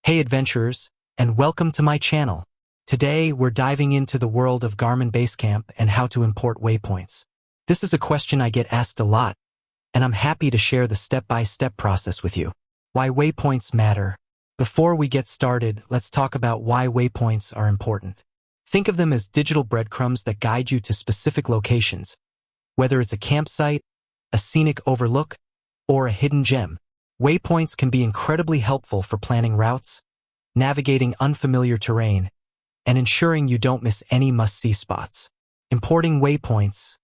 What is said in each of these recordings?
Hey adventurers, and welcome to my channel. Today we're diving into the world of Garmin BaseCamp and how to import waypoints. This is a question I get asked a lot, and I'm happy to share the step-by-step process with you. Why waypoints matter. Before we get started, let's talk about why waypoints are important. Think of them as digital breadcrumbs that guide you to specific locations, whether it's a campsite, a scenic overlook, or a hidden gem. Waypoints can be incredibly helpful for planning routes, navigating unfamiliar terrain, and ensuring you don't miss any must-see spots. Importing waypoints,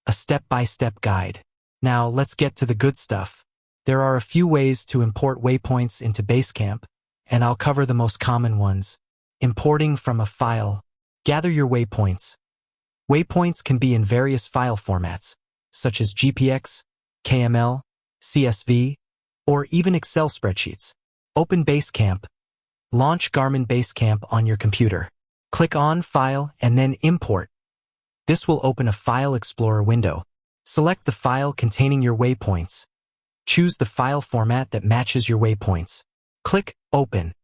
a step-by-step guide. Now let's get to the good stuff. There are a few ways to import waypoints into BaseCamp, and I'll cover the most common ones. Importing from a file. Gather your waypoints. Waypoints can be in various file formats, such as GPX, KML, CSV, or even Excel spreadsheets. Open BaseCamp. Launch Garmin BaseCamp on your computer. Click on File and then Import. This will open a File Explorer window. Select the file containing your waypoints. Choose the file format that matches your waypoints. Click Open.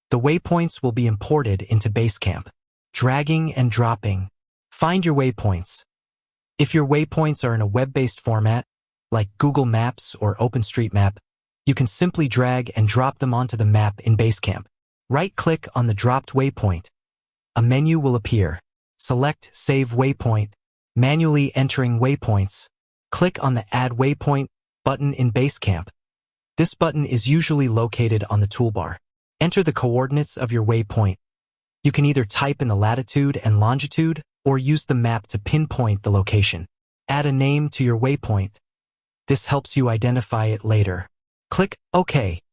The waypoints will be imported into BaseCamp. Dragging and dropping. Find your waypoints. If your waypoints are in a web-based format, like Google Maps or OpenStreetMap, you can simply drag and drop them onto the map in BaseCamp. Right-click on the dropped waypoint. A menu will appear. Select Save Waypoint, manually entering waypoints. Click on the Add Waypoint button in BaseCamp. This button is usually located on the toolbar. Enter the coordinates of your waypoint. You can either type in the latitude and longitude or use the map to pinpoint the location. Add a name to your waypoint. This helps you identify it later. Click OK.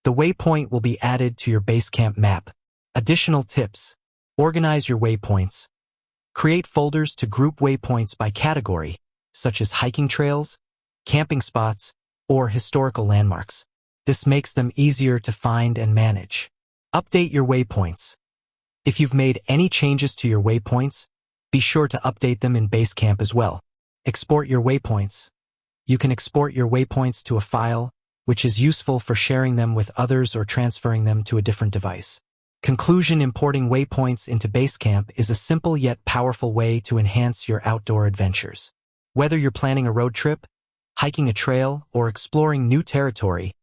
The waypoint will be added to your BaseCamp map. Additional tips. Organize your waypoints. Create folders to group waypoints by category, such as hiking trails, camping spots, or historical landmarks. This makes them easier to find and manage. Update your waypoints. If you've made any changes to your waypoints, be sure to update them in BaseCamp as well. Export your waypoints. You can export your waypoints to a file, which is useful for sharing them with others or transferring them to a different device. Conclusion: importing waypoints into BaseCamp is a simple yet powerful way to enhance your outdoor adventures. Whether you're planning a road trip, hiking a trail, or exploring new territory,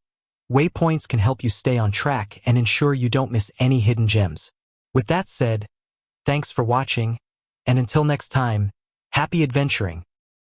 waypoints can help you stay on track and ensure you don't miss any hidden gems. With that said, thanks for watching, and until next time, happy adventuring.